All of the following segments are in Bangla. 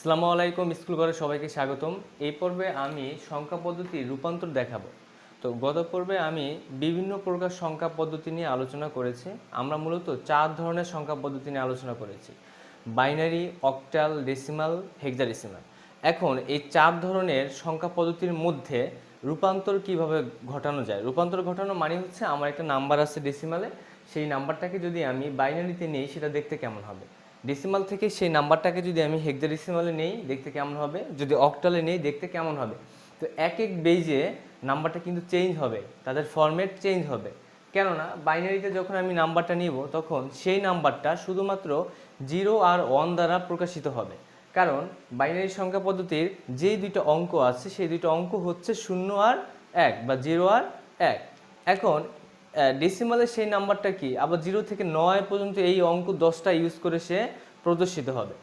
আসসালামু আলাইকুম, স্কুল ঘরে সবাইকে স্বাগতম। এই পর্বে আমি সংখ্যা পদ্ধতির রূপান্তর দেখাবো। তো গত পর্বে আমি বিভিন্ন প্রকার সংখ্যা পদ্ধতি নিয়ে আলোচনা করেছি। আমরা মূলত 4 ধরনের সংখ্যা পদ্ধতি নিয়ে আলোচনা করেছি: বাইনারি, অক্টাল, ডেসিমাল, হেক্সাডেসিমাল। এখন এই 4 ধরনের সংখ্যা পদ্ধতির মধ্যে রূপান্তর কিভাবে ঘটানো যায়। রূপান্তর ঘটানো মানে হচ্ছে আমার একটা নাম্বার আছে ডেসিমালে, সেই নাম্বারটাকে যদি আমি বাইনারিতে নিই সেটা দেখতে কেমন হবে। ডেসিমাল থেকে সেই নাম্বারটাকে যদি আমি হেক্সাডেসিমালে নেই দেখতে কেমন হবে, যদি অক্টালে নেই দেখতে কেমন হবে। তো এক এক বেজে নাম্বারটা কিন্তু চেঞ্জ হবে, তাদের ফরম্যাট চেঞ্জ হবে। কেননা বাইনারিতে যখন আমি নাম্বারটা নিব তখন সেই নাম্বারটা শুধুমাত্র 0 আর 1 দ্বারা প্রকাশিত হবে। কারণ বাইনারি সংখ্যা পদ্ধতির যেই দুইটা অঙ্ক আছে সেই দুইটা অঙ্ক হচ্ছে 0 আর 1 বা 0 আর 1। এখন ডেসিমালের সেই নাম্বারটা কি, আবার 0 থেকে 9 পর্যন্ত এই অঙ্ক 10টা ইউজ করে সে প্রদর্শিত হবে।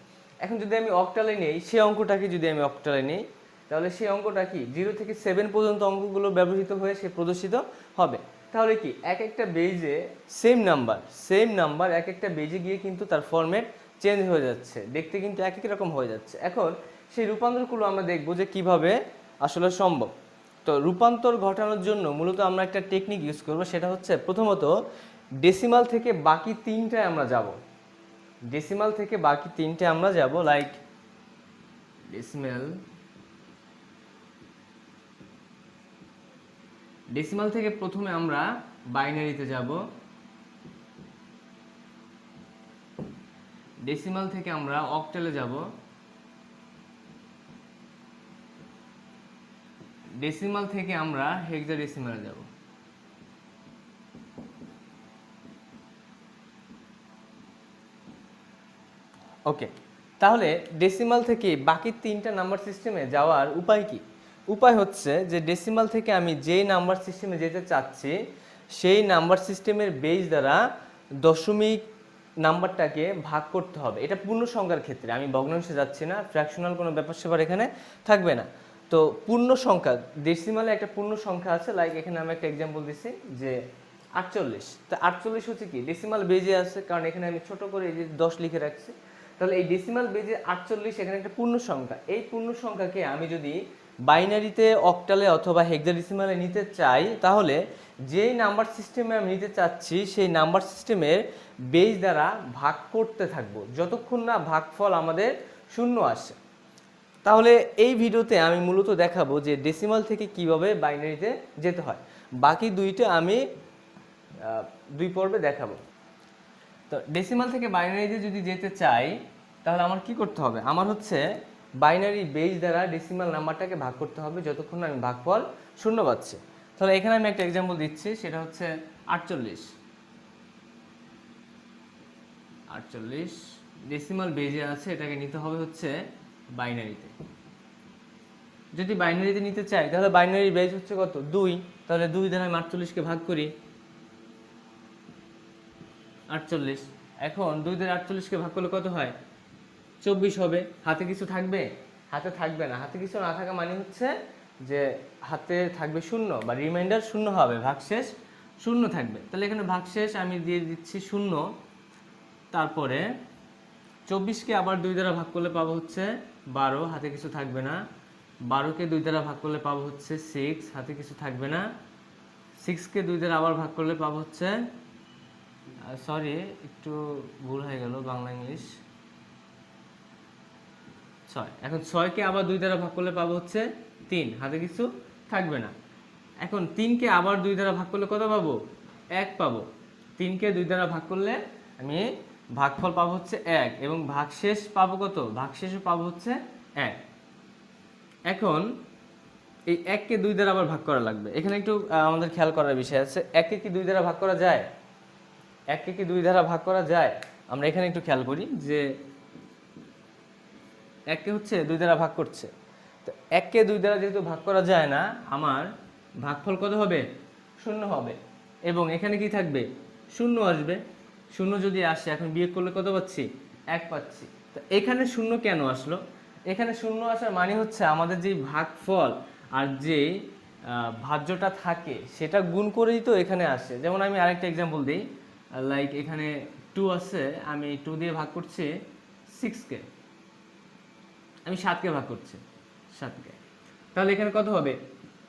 এখন যদি আমি অক্টালে নেই, সেই অঙ্কটাকে যদি আমি অক্টালে নেই তাহলে সেই অঙ্কটা কি 0 থেকে 7 পর্যন্ত অঙ্কগুলো ব্যবহৃত হয়ে সে প্রদর্শিত হবে। তাহলে কি এক একটা বেজে সেম নাম্বার এক একটা বেজে গিয়ে কিন্তু তার ফরম্যাট চেঞ্জ হয়ে যাচ্ছে, দেখতে কিন্তু এক এক রকম হয়ে যাচ্ছে। এখন সেই রূপান্তরগুলো আমরা দেখব যে কিভাবে আসলে সম্ভব। তো রূপান্তর ঘটানোর জন্য মূলত আমরা একটা টেকনিক ইউজ করব, সেটা হচ্ছে প্রথমত ডেসিমাল থেকে বাকি তিনটায় আমরা যাব। ডেসিমাল থেকে বাকি তিনটে আমরা যাব, লাইক ডেসিমাল থেকে প্রথমে আমরা বাইনারিতে যাব। ডেসিমাল থেকে আমরা অক্টালে যাব। ডেসিমাল থেকে আমরা হেক্সাডেসিমালে যাব। ওকে, তাহলে ডেসিমাল থেকে বাকি তিনটা নাম্বার সিস্টেমে যাওয়ার উপায় কি? উপায় হচ্ছে যে ডেসিমাল থেকে আমি যেই নাম্বার সিস্টেমে যেতে চাচ্ছি সেই নাম্বার সিস্টেমের বেস দ্বারা দশমিক নাম্বারটাকে ভাগ করতে হবে। এটা পূর্ণ সংখ্যার ক্ষেত্রে, আমি ভগ্নাংশে যাচ্ছি না, ফ্র্যাকশনাল কোনো ব্যাপার স্যাপার এখানে থাকবে না। তো পূর্ণ সংখ্যা, ডেসিমালে একটা পূর্ণ সংখ্যা আছে, লাইক এখানে আমি একটা এক্সাম্পল দিচ্ছি যে 48। তো 48 হচ্ছে কি ডেসিমাল বেজে আছে, কারণ এখানে আমি ছোট করে এই যে 10 লিখে রাখছি। তাহলে এই ডেসিমাল বেজে 48 এখানে একটা পূর্ণ সংখ্যা। এই পূর্ণ সংখ্যাকে আমি যদি বাইনারিতে, অক্টালে অথবা হেক্সাডেসিমালে নিতে চাই তাহলে যেই নাম্বার সিস্টেমে আমি নিতে চাচ্ছি সেই নাম্বার সিস্টেমের বেজ দ্বারা ভাগ করতে থাকবো যতক্ষণ না ভাগফল আমাদের 0 আসে। তাহলে এই ভিডিওতে আমি মূলত দেখাবো যে ডেসিমাল থেকে কিভাবে বাইনারিতে যেতে হয়। বাকি দুইটা আমি 2 পর্বে দেখাবো। তো ডেসিমাল থেকে বাইনারিতে যদি যেতে চাই তাহলে আমার কি করতে হবে? আমার হচ্ছে বাইনারি বেজ দ্বারা ডেসিমাল নাম্বারটাকে ভাগ করতে হবে যতক্ষণ না আমি ভাগফল 0 পাচ্ছি। তাহলে এখানে আমি একটা এক্সাম্পল দিচ্ছি, সেটা হচ্ছে 48। ডেসিমাল বেজে আছে, এটাকে নিতে হবে হচ্ছে বাইনারিতে। যদি বাইনারিতে নিতে চাই তাহলে বাইনারি বেজ হচ্ছে কত? 2। তাহলে 2 দ্বারা আমি 48কে ভাগ করি, 48। এখন 2 দ্বারা 48কে ভাগ করলে কত হয়? 24 হবে। হাতে কিছু থাকবে? হাতে থাকবে না। হাতে কিছু না থাকা মানে হচ্ছে যে হাতে থাকবে 0 বা রিমাইন্ডার 0 হবে, ভাগশেষ 0 থাকবে। তাহলে এখানে ভাগশেষ আমি দিয়ে দিচ্ছি 0। তারপরে 24কে আবার 2 দ্বারা ভাগ করলে পাবো হচ্ছে 12, হাতে কিছু থাকবে না। 12কে 2 দ্বারা ভাগ করলে পাবো হচ্ছে 6, হাতে কিছু থাকবে না। 6কে 2 দ্বারা আবার ভাগ করলে পাবো হচ্ছে, সরি একটু ভুল হয়ে গেল, বাংলা ইংলিশ 6। এখন 6কে আবার 2 দ্বারা ভাগ করলে পাবো হচ্ছে 3, হাতে কিছু থাকবে না। এখন 3কে আবার 2 দ্বারা ভাগ করলে কত পাবো? 1 পাবো। 3কে 2 দ্বারা ভাগ করলে আমি ভাগফল পাবো হচ্ছে 1 এবং ভাগশেষ পাবো কত? ভাগশেষও পাবো হচ্ছে 1। এখন এই 1কে 2 দ্বারা আবার ভাগ করা লাগবে। এখানে একটু আমাদের খেয়াল করার বিষয় আছে, 1কে কি 2 দ্বারা ভাগ করা যায়? 1কে কি 2 দ্বারা ভাগ করা যায়? আমরা এখানে একটু খেয়াল করি যে 1কে হচ্ছে 2 দ্বারা ভাগ করছে। তো 1কে 2 দ্বারা যেহেতু ভাগ করা যায় না, আমার ভাগফল কত হবে? 0 হবে। এবং এখানে কি থাকবে? 0 আসবে। 0 যদি আসে, এখন বিয়োগ করলে কত পাচ্ছি? 1 পাচ্ছি। তো এখানে 0 কেন আসলো? এখানে 0 আসার মানে হচ্ছে আমাদের যে ভাগফল আর যে ভাজ্যটা থাকে সেটা গুণ করেই তো এখানে আসে। যেমন আমি আরেকটা এক্সাম্পল দিই, লাইক এখানে 2 আছে, আমি 2 দিয়ে ভাগ করছি 6কে। আমি 7কে ভাগ করছি 7কে, তাহলে এখানে কত হবে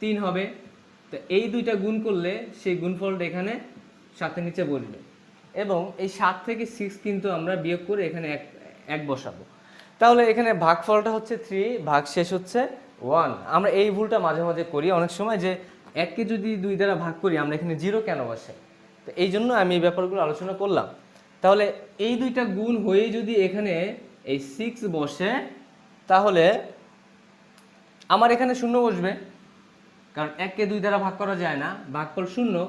3 হবে। তো এই দুইটা গুণ করলে সেই গুণফলটা এখানে 7-এর নিচে বসবে এবং এই 7 থেকে 6 কিন্তু আমরা বিয়োগ করে এখানে এক বসাবো। তাহলে এখানে ভাগফলটা হচ্ছে 3, ভাগশেষ হচ্ছে 1। আমরা এই ভুলটা মাঝে মাঝে করি অনেক সময়, যে 1কে যদি 2 দ্বারা ভাগ করি আমরা এখানে 0 কেন বসে। তো এই জন্য আমি এই ব্যাপারগুলো আলোচনা করলাম। তাহলে এই দুইটা গুণ হয়ে যদি এখানে এই 6 বসে, তাহলে আমার এখানে 0 বসবে, কারণ 1কে 2 দ্বারা ভাগ করা যায় না, ভাগফল 0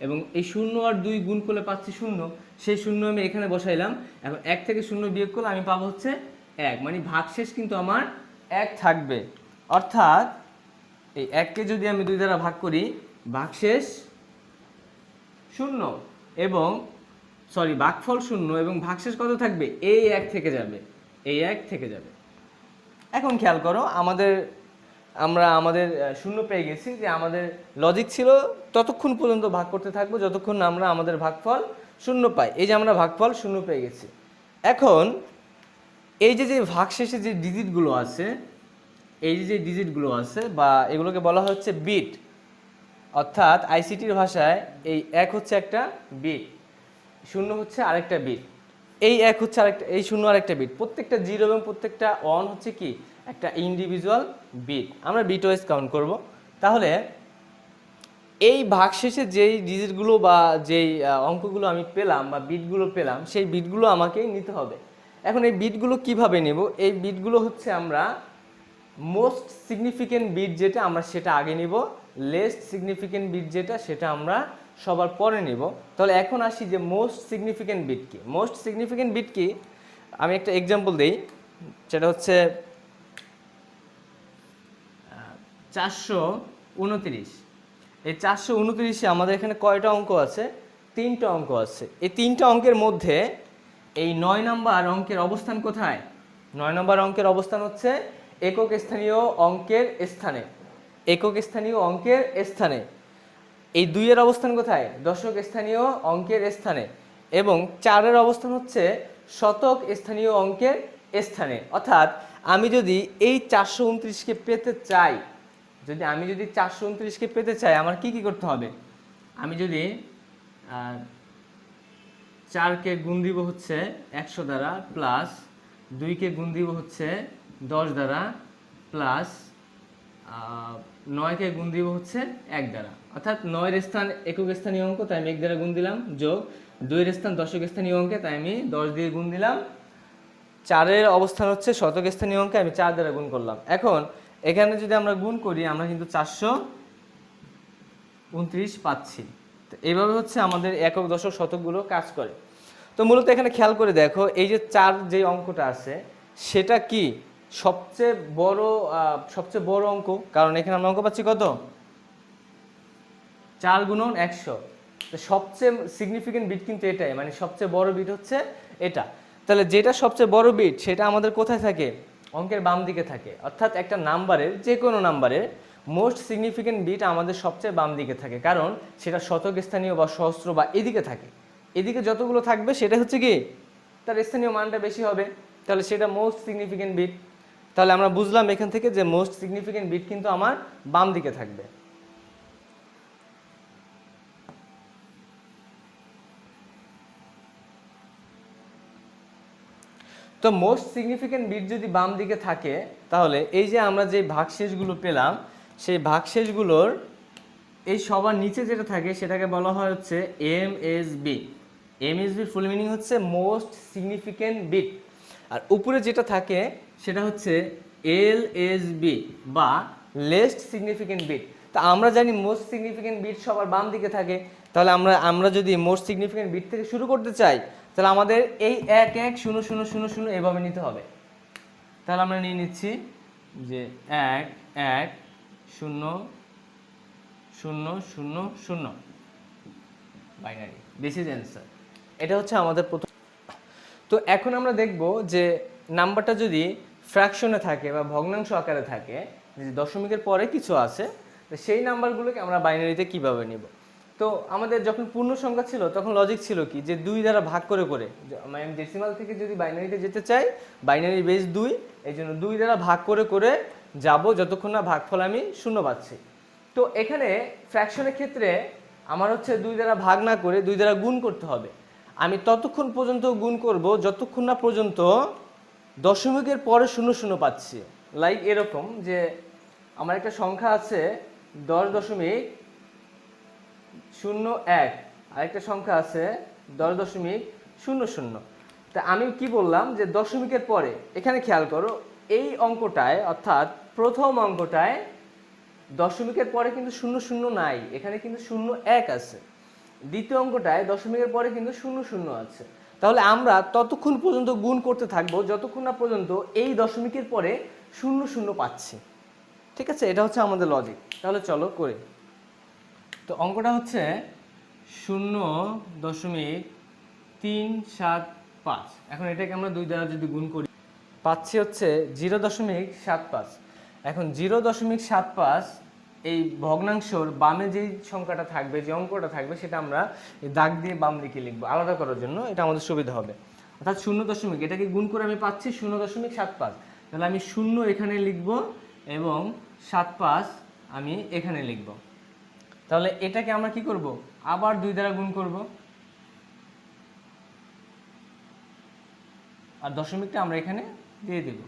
এবং এই 0 আর 2 গুণ করলে পাচ্ছি 0, সেই 0 আমি এখানে বসাইলাম। এখন 1 থেকে 0 বিয়োগ করলে আমি পাবো হচ্ছে 1, মানে ভাগশেষ কিন্তু আমার 1 থাকবে। অর্থাৎ এই 1কে যদি আমি 2 দ্বারা ভাগ করি, ভাগশেষ 0 এবং ভাগফল 0 এবং ভাগশেষ কত থাকবে, এই 1 থেকে যাবে, এই 1 থেকে যাবে। এখন খেয়াল করো, আমরা আমাদের 0 পেয়ে গেছি, যে আমাদের লজিক ছিল ততক্ষণ পর্যন্ত ভাগ করতে থাকবো যতক্ষণ আমরা আমাদের ভাগফল 0 পাই। এই যে আমরা ভাগফল 0 পেয়ে গেছি। এখন এই যে ভাগশেষে যে ডিজিটগুলো আছে, এই যে ডিজিটগুলো আছে বা এগুলোকে বলা হচ্ছে বিট, অর্থাৎ আইসিটির ভাষায় এই 1 হচ্ছে একটা বিট, 0 হচ্ছে আরেকটা বিট, এই 1 হচ্ছে আরেকটা, এই 0 আরেকটা বিট, প্রত্যেকটা 0 এবং প্রত্যেকটা 1 হচ্ছে কি একটা ইন্ডিভিজুয়াল বিট। আমরা বিট ওয়াইজ কাউন্ট করব। তাহলে এই ভাগশেষে যেই ডিজিটগুলো বা যেই অঙ্কগুলো আমি পেলাম বা বিটগুলো পেলাম, সেই বিটগুলো আমাকেই নিতে হবে। এখন এই বিটগুলো কিভাবে নেব? এই বিটগুলো হচ্ছে আমরা মোস্ট সিগনিফিকেন্ট বিট যেটা আমরা সেটা আগে নিব, লেস্ট সিগনিফিকেন্ট বিট যেটা সেটা আমরা সবার পরে নিব। তাহলে এখন আসি যে মোস্ট সিগনিফিকেন্ট বিট কি। মোস্ট সিগনিফিকেন্ট বিট কি, আমি একটা এক্সাম্পল দিই, সেটা হচ্ছে 429। এই 429-এ আমাদের এখানে কয়টা অঙ্ক আছে? 3টা অঙ্ক আছে। এই 3টা অঙ্কের মধ্যে এই 9 নম্বর অঙ্কের অবস্থান কোথায়? 9 নম্বর অঙ্কের অবস্থান হচ্ছে একক স্থানীয় অঙ্কের স্থানে, একক স্থানীয় অঙ্কের স্থানে। এই 2-এর অবস্থান কোথায়? দশক স্থানীয় অঙ্কের স্থানে। এবং 4-এর অবস্থান হচ্ছে শতক স্থানীয় অঙ্কের স্থানে। অর্থাৎ আমি যদি এই 429-কে পেতে চাই, আমি যদি 429-কে পেতে চাই, আমার কি কি করতে হবে? আমি যদি 4কে গুণ দিব হচ্ছে 100 দ্বারা, প্লাস 2কে গুণ দিব হচ্ছে 10 দ্বারা, প্লাস 9কে গুণ দিব হচ্ছে 1 দ্বারা। অর্থাৎ 9-এর স্থান একক স্থানীয় অঙ্ক, তাই আমি 1 দ্বারা গুণ দিলাম, যোগ 2-এর স্থান দশক স্থানীয় অঙ্কে, তাই আমি 10 দিয়ে গুণ দিলাম। 4-এর অবস্থান হচ্ছে শতক স্থানীয় অঙ্কে, আমি 4 দ্বারা গুণ করলাম। এখন এখানে যদি আমরা গুণ করি, আমরা কিন্তু 429 পাচ্ছি। তো এইভাবে হচ্ছে আমাদের একক দশক শতকগুলো কাজ করে। তো মূলত এখানে খেয়াল করে দেখো, এই যে 4 যে অঙ্কটা আছে সেটা কি সবচেয়ে বড় অঙ্ক, কারণ এখানে আমরা অঙ্ক পাচ্ছি কত? 4 গুণন 100। তো সবচেয়ে সিগনিফিকেন্ট বিট কিন্তু এটাই, মানে সবচেয়ে বড় বিট হচ্ছে এটা। তাহলে যেটা সবচেয়ে বড় বিট সেটা আমাদের কোথায় থাকে? অঙ্কের বাম দিকে থাকে। অর্থাৎ একটা নাম্বারের, যে কোনো নাম্বারের মোস্ট সিগনিফিকেন্ট বিট আমাদের সবচেয়ে বাম দিকে থাকে, কারণ সেটা শতক স্থানীয় বা সহস্র বা এদিকে থাকে। এদিকে যতগুলো থাকবে সেটা হচ্ছে কি তার স্থানীয় মানটা বেশি হবে, তাহলে সেটা মোস্ট সিগনিফিকেন্ট বিট। তাহলে আমরা বুঝলাম এখান থেকে যে মোস্ট সিগনিফিকেন্ট বিট কিন্তু আমার বাম দিকে থাকবে। তো মোস্ট সিগনিফিকেন্ট বিট যদি বাম দিকে থাকে, তাহলে এই যে আমরা যে ভাগশেষগুলো পেলাম, সেই ভাগশেষগুলোর এই সবার নিচে যেটা থাকে সেটাকে বলা হয় হচ্ছে এমএসবি। এমএসবির ফুল মিনিং হচ্ছে মোস্ট সিগনিফিকেন্ট বিট। আর উপরে যেটা থাকে সেটা হচ্ছে এলএসবি বা লেস্ট সিগনিফিকেন্ট বিট। তা আমরা জানি মোস্ট সিগনিফিকেন্ট বিট সবার বাম দিকে থাকে, তাহলে আমরা যদি মোস্ট সিগনিফিকেন্ট বিট থেকে শুরু করতে চাই, তাহলে আমাদের এই 1 1 0 0 0 0 এভাবে নিতে হবে। তাহলে আমরা নিয়ে নিচ্ছি যে 1 1 0 0 0 0 বাইনারি, দিস ইজ অ্যান্সার। এটা হচ্ছে আমাদের প্রথম। তো এখন আমরা দেখব যে নাম্বারটা যদি ফ্র্যাকশনে থাকে বা ভগ্নাংশ আকারে থাকে, যে দশমিকের পরে কিছু আছে, তো সেই নাম্বারগুলোকে আমরা বাইনারিতে কিভাবে নিব। তো আমাদের যখন পূর্ণ সংখ্যা ছিল তখন লজিক ছিল কি যে 2 দ্বারা ভাগ করে করে, মানে আমি ডেসিমাল থেকে যদি বাইনারিতে যেতে চাই, বাইনারি বেস 2, এই জন্য 2 দ্বারা ভাগ করে করে যাব যতক্ষণ না ভাগফল আমি শূন্য পাচ্ছি। তো এখানে ফ্র্যাকশনের ক্ষেত্রে আমার হচ্ছে 2 দ্বারা ভাগ না করে 2 দ্বারা গুণ করতে হবে। আমি ততক্ষণ পর্যন্ত গুণ করব যতক্ষণ না পর্যন্ত দশমিকের পরে 0 পাচ্ছি। লাইক এরকম যে আমার একটা সংখ্যা আছে 10.01, আরেকটা সংখ্যা আছে 10.00। তা আমি কি বললাম যে দশমিকের পরে, এখানে খেয়াল করো এই অঙ্কটায় অর্থাৎ প্রথম অঙ্কটায় দশমিকের পরে কিন্তু 00 নাই, এখানে কিন্তু 01 আছে। দ্বিতীয় অঙ্কটায় দশমিকের পরে কিন্তু 00 আছে। তাহলে আমরা ততক্ষণ পর্যন্ত গুণ করতে থাকবো যতক্ষণ না পর্যন্ত এই দশমিকের পরে 00 পাচ্ছি। ঠিক আছে, এটা হচ্ছে আমাদের লজিক। তাহলে চলো করি। তো অঙ্কটা হচ্ছে 0.375। এখন এটাকে আমরা 2 দ্বারা যদি গুণ করি পাচ্ছি হচ্ছে 0.75। এখন 0.75 এই ভগ্নাংশর বামে যেই সংখ্যাটা থাকবে, যে অঙ্কটা থাকবে, সেটা আমরা দাগ দিয়ে বাম দিকে লিখবো আলাদা করার জন্য, এটা আমাদের সুবিধা হবে। অর্থাৎ 0. এটাকে গুণ করে আমি পাচ্ছি 0.75। তাহলে আমি 0 এখানে লিখব এবং 75 আমি এখানে লিখব। তাহলে এটাকে আমরা কি করব, আবার 2 দ্বারা গুণ করব, আর দশমিকটা আমরা এখানে দিয়ে দেব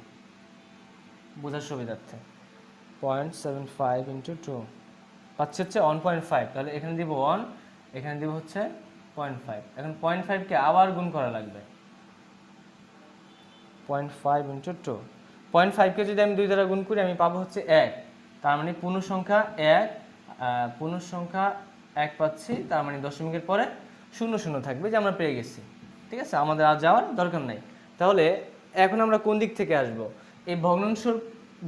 বোঝার সুবিধার্থে। 0.75 × 2 পাচ্ছি হচ্ছে 1.5। তাহলে এখানে দিব 1, এখানে দিব হচ্ছে 0.5। এখন 0.5কে আবার গুণ করা লাগবে, 0.5 × 2। 0.5কে যদি আমি 2 দ্বারা গুণ করি আমি পাবো হচ্ছে 1। তার মানে পূর্ণ সংখ্যা 1 পাচ্ছি। তার মানে দশমিকের পরে 00 থাকবে, যে আমরা পেয়ে গেছি। ঠিক আছে, আমাদের আর যাওয়ার দরকার নাই। তাহলে এখন আমরা কোন দিক থেকে আসব? এই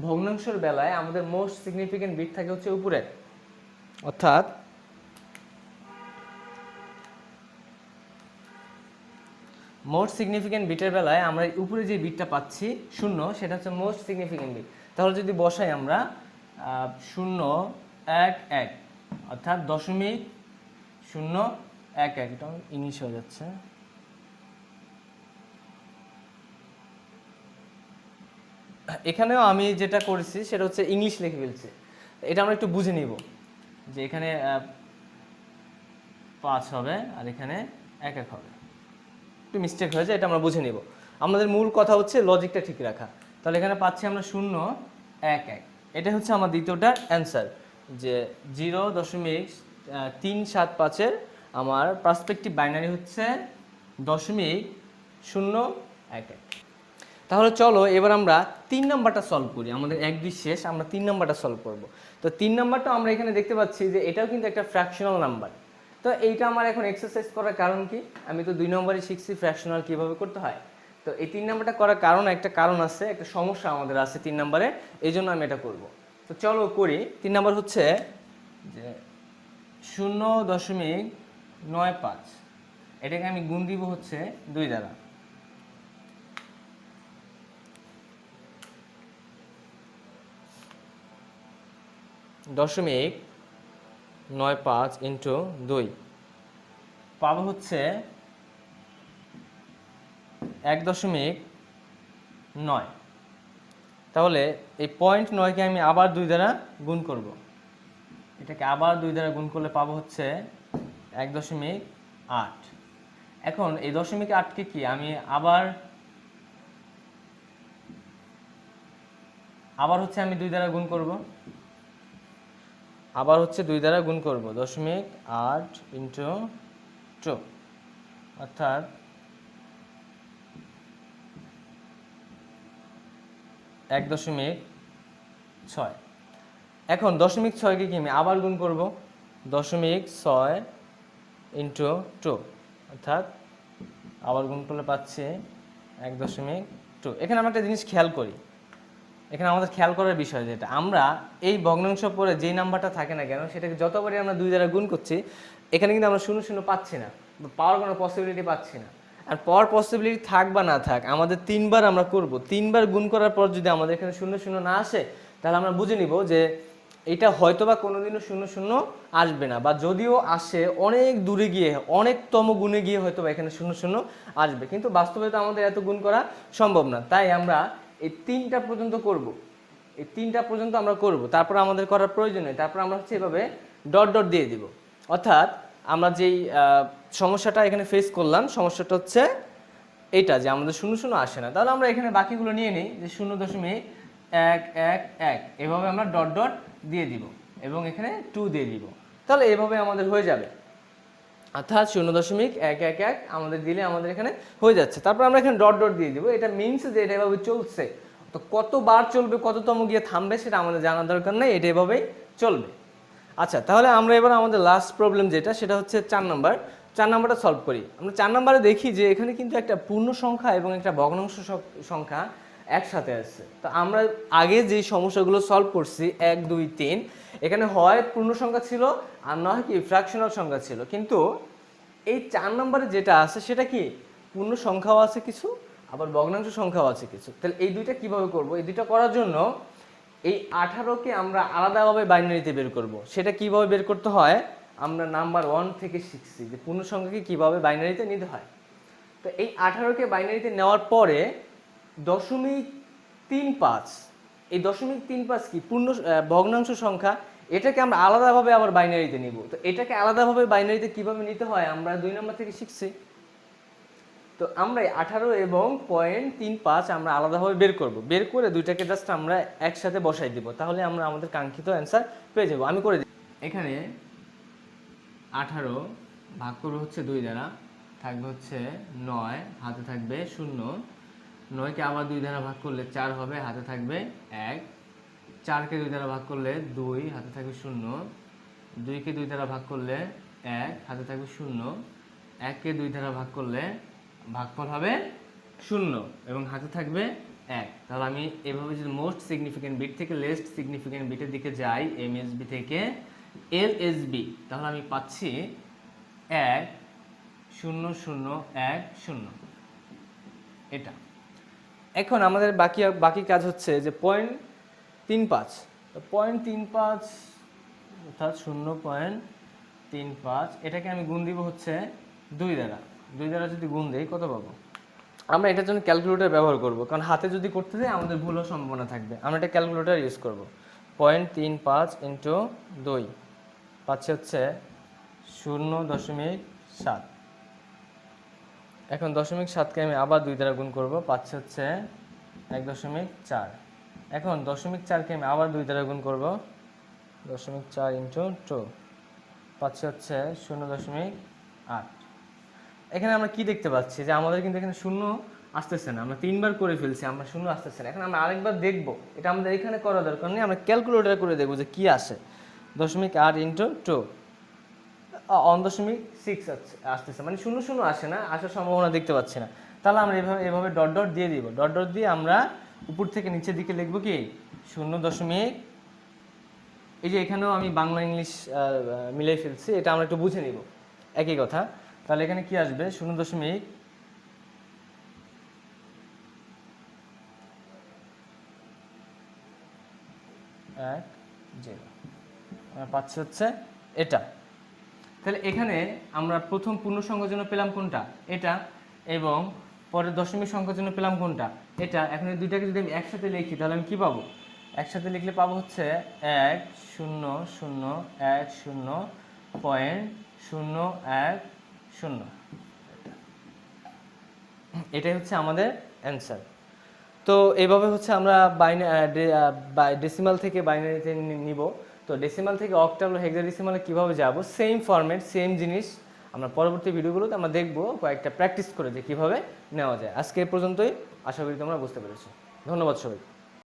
ভগ্নাংশের বেলায় আমাদের মোস্ট সিগনিফিকেন্ট বিট থাকে হচ্ছে উপরে, অর্থাৎ মোস্ট সিগনিফিকেন্ট বিটের বেলায় আমরা উপরে যে বিটটা পাচ্ছি 0, সেটা হচ্ছে মোস্ট সিগনিফিকেন্ট বিট। তাহলে যদি বসাই আমরা 0.11, অর্থাৎ 0.011, এটা ইংলিশ হয়ে যাচ্ছে। এখানেও আমি যেটা করেছি সেটা হচ্ছে ইংলিশ লিখে ফেলছি। এটা আমরা একটু বুঝে নিব যে এখানে 5 হবে আর এখানে 1 হবে, একটু মিস্টেক হয়ে যায়, এটা আমরা বুঝে নিব। আমাদের মূল কথা হচ্ছে লজিকটা ঠিক রাখা। তাহলে এখানে পাচ্ছি আমরা 0.11, এটা হচ্ছে আমার দ্বিতীয়টার অ্যান্সার, যে 0.375-এর আমার পার্সপেক্টিভ বাইনারি হচ্ছে 0.011। তাহলে চলো এবার আমরা 3 নাম্বারটা সলভ করি। আমাদের 1, 2 শেষ, আমরা 3 নাম্বারটা সলভ করব। তো 3 নাম্বারটা আমরা এখানে দেখতে পাচ্ছি যে এটাও কিন্তু একটা ফ্র্যাকশনাল নাম্বার। তো এইটা আমার এখন এক্সারসাইজ করার কারণ কি, আমি তো 2 নম্বরে শিখছি ফ্র্যাকশনাল কিভাবে করতে হয়। তো এই 3 নাম্বারটা করার একটা কারণ আছে, একটা সমস্যা আমাদের আছে 3 নাম্বারে, এই জন্য আমি এটা করব। তো চলো করি। 3 নাম্বার হচ্ছে যে 0.95, এটাকে আমি গুণ দিব হচ্ছে 2 দ্বারা। দশমিক 95 × 2 পাবো হচ্ছে 1.9। তাহলে এই 0.9কে আমি আবার 2 দ্বারা গুণ করব, এটাকে আবার 2 দ্বারা গুণ করলে পাবো হচ্ছে 1.8। এখন এই 0.8কে কি আমি আবার হচ্ছে আমি 2 দ্বারা গুণ করব, আবার হচ্ছে 2 দ্বারা গুণ করব 0.8 × 2, অর্থাৎ 1.6। এখন 0.6কে কি আমি আবার গুণ করব 0.6 × 2, অর্থাৎ আবার গুণ করলে পাচ্ছি 1.2। এখানে আমরা একটা জিনিস খেয়াল করি, এখানে আমাদের খেয়াল করার বিষয় যেটা, আমরা এই ভগ্নাংশ পরে যেই নাম্বারটা থাকে না কেন সেটাকে যতবারই আমরা 2 দ্বারা গুণ করছি, এখানে কিন্তু আমরা 0 পাচ্ছি না, পাওয়ার কোনো পসিবিলিটি পাচ্ছি না। আর পাওয়ার পসিবিলিটি থাক বা না থাক, আমাদের 3 বার আমরা করব, 3 বার গুণ করার পর যদি আমাদের এখানে 0 না আসে, তাহলে আমরা বুঝে নিব যে এটা হয়তো বা কোনোদিনও 0 0 আসবে না, বা যদিও আসে অনেক দূরে গিয়ে অনেকতম গুণে গিয়ে হয়তো বা এখানে 0 0 আসবে, কিন্তু বাস্তবে তো আমাদের এত গুণ করা সম্ভব না। তাই আমরা এই 3টা পর্যন্ত করব, এই 3টা পর্যন্ত আমরা করব, তারপর আমাদের করার প্রয়োজন নেই। তারপর আমরা হচ্ছে এভাবে ডট ডট দিয়ে দিব। অর্থাৎ আমরা যেই সমস্যাটা এখানে ফেস করলাম, সমস্যাটা হচ্ছে এইটা যে আমাদের 0 0 আসে না। তাহলে আমরা এখানে বাকিগুলো নিয়ে নিই যে 0.111 এভাবে আমরা ডট ডট দিয়ে দিব এবং এখানে 2 দিয়ে দিব। তাহলে এভাবে আমাদের হয়ে যাবে, অর্থাৎ 0.111 আমাদের দিলে আমাদের এখানে হয়ে যাচ্ছে। তারপর আমরা এখানে ডট ডট দিয়ে দিব। এটা মিনস যে এটা এভাবে চলছে, তো কতবার চলবে, কততম গিয়ে থামবে সেটা আমাদের জানার দরকার নেই, এটা এভাবেই চলবে। আচ্ছা, তাহলে আমরা এবার আমাদের লাস্ট প্রবলেম যেটা, সেটা হচ্ছে 4 নাম্বার। 4 নাম্বারটা সলভ করি। আমরা 4 নাম্বারে দেখি যে এখানে কিন্তু একটা পূর্ণ সংখ্যা এবং একটা ভগ্নাংশ সংখ্যা একসাথে আছে। তো আমরা আগে যে সমস্যাগুলো সলভ করছি 1 2 3, এখানে হয় পূর্ণ সংখ্যা ছিল আর নয় কি ফ্র্যাকশনাল সংখ্যা ছিল, কিন্তু এই 4 নম্বরে যেটা আছে সেটা কি পূর্ণ সংখ্যাও আছে কিছু, আবার ভগ্নাংশ সংখ্যাও আছে কিছু। তাহলে এই দুইটা কিভাবে করব? এই দুইটা করার জন্য এই 18কে আমরা আলাদাভাবে বাইনারিতে বের করব। সেটা কিভাবে বের করতে হয় আমরা নাম্বার 1 থেকে শিখছি যে পূর্ণ সংখ্যাকে কিভাবে বাইনারিতে নিতে হয়। তো এই 18কে বাইনারিতে নেওয়ার পরে 0.35, এই 0.35 কি পূর্ণ ভগ্নাংশ সংখ্যা, এটাকে আমরা আলাদাভাবে আবার বাইনারিতে নিব। তো এটাকে আলাদাভাবে বাইনারিতে কিভাবে নিতে হয় আমরা 2 নম্বর থেকে শিখছি। তো আমরা 18 এবং 0.35 আমরা আলাদাভাবে বের করব। বের করে দুইটাকে জাস্ট আমরা একসাথে বসাই দিব, তাহলে আমরা আমাদের কাঙ্ক্ষিত অ্যান্সার পেয়ে যাব। আমি করে দিই। এখানে 18 ভাগ করব হচ্ছে 2 দ্বারা, থাকবে হচ্ছে 9, হাতে থাকবে 0। 9কে আবার 2 দ্বারা ভাগ করলে 4 হবে, হাতে থাকবে 1। 4কে 2 দ্বারা ভাগ করলে 2, হাতে থাকবে 0। 2কে 2 দ্বারা ভাগ করলে 1, হাতে থাকবে 0। 1কে 2 দ্বারা ভাগ করলে ভাগফল হবে 0 এবং হাতে থাকবে 1। তাহলে আমি এভাবে যদি মোস্ট সিগনিফিক্যান্ট বিট থেকে লেস্ট সিগনিফিক্যান্ট বিটের দিকে যাই, এমএসবি থেকে এলএসবি, তাহলে আমি পাচ্ছি 1 0 0 1 0। এটা এখন আমাদের বাকি কাজ হচ্ছে যে 0.35, তো 0.35 অর্থাৎ 0.35 এটাকে আমি গুণ দিব হচ্ছে 2 দ্বারা। 2 দ্বারা যদি গুণ দেই কত পাবো? আমরা এটার জন্য ক্যালকুলেটর ব্যবহার করব, কারণ হাতে যদি করতে যাই আমাদের ভুল হওয়ার সম্ভাবনা থাকবে। আমরা এটা ক্যালকুলেটর ইউজ করব। 0.35 ইন্টু 2 পাচ্ছে হচ্ছে 0.7। এখন 0.7কে আমি আবার 2 দ্বারা গুণ করব, পাচ্ছে হচ্ছে 1.4। এখন 0.4কে আমি আবার 2 দ্বারা গুণ করব, 0.4 ইন্টু 2 পাচ্ছে হচ্ছে 0.8। এখানে আমরা কি দেখতে পাচ্ছি যে আমাদের কিন্তু এখানে 0 আসতেছে না, আমরা 3 বার করে ফেলছি, আমরা 0 আসতেছে না। এখন আমরা আরেকবার দেখব, এটা আমাদের এখানে করা দরকার নেই, আমরা ক্যালকুলেটর করে দেখব যে কি আসে। 0.8 ইন্টু 2 1.6 আসতেছে, মানে 0 0 আসে না, আসার সম্ভাবনা দেখতে পাচ্ছি না। তাহলে আমরা এভাবে ডট ডট দিয়ে দিব। ডট ডট দিয়ে আমরা উপর থেকে নিচের দিকে লিখবো কি 0. এই যে এখানেও আমি বাংলা ইংলিশ মিলাই ফেলছি, এটা আমরা একটু বুঝে নিব, একই কথা। তাহলে এখানে কি আসবে 0.10 আমরা পাচ্ছি হচ্ছে এটা। তাহলে এখানে আমরা প্রথম পূর্ণ সংখ্যার জন্য পেলাম কোনটা? এটা। এবং পরে দশমিক সংখ্যার জন্য পেলাম কোনটা? এটা। এখন এই দুইটাকে যদি আমি একসাথে লিখি তাহলে আমি কি পাবো? একসাথে লিখলে পাবো হচ্ছে 1.001.010। এটাই হচ্ছে আমাদের অ্যান্সার। তো এইভাবে হচ্ছে আমরা ডেসিমাল থেকে বাইনারিতে নিব। তো ডেসিমাল থেকে অক্টাল ও হেক্সাডেসিমালে কীভাবে যাব, সেম ফরম্যাট সেম জিনিস আমরা পরবর্তী ভিডিওগুলোতে আমরা দেখবো, কয়েকটা প্র্যাকটিস করে যে কীভাবে নেওয়া যায়। আজকে এ পর্যন্তই, আশা করি তোমরা বুঝতে পেরেছো। ধন্যবাদ সবাই।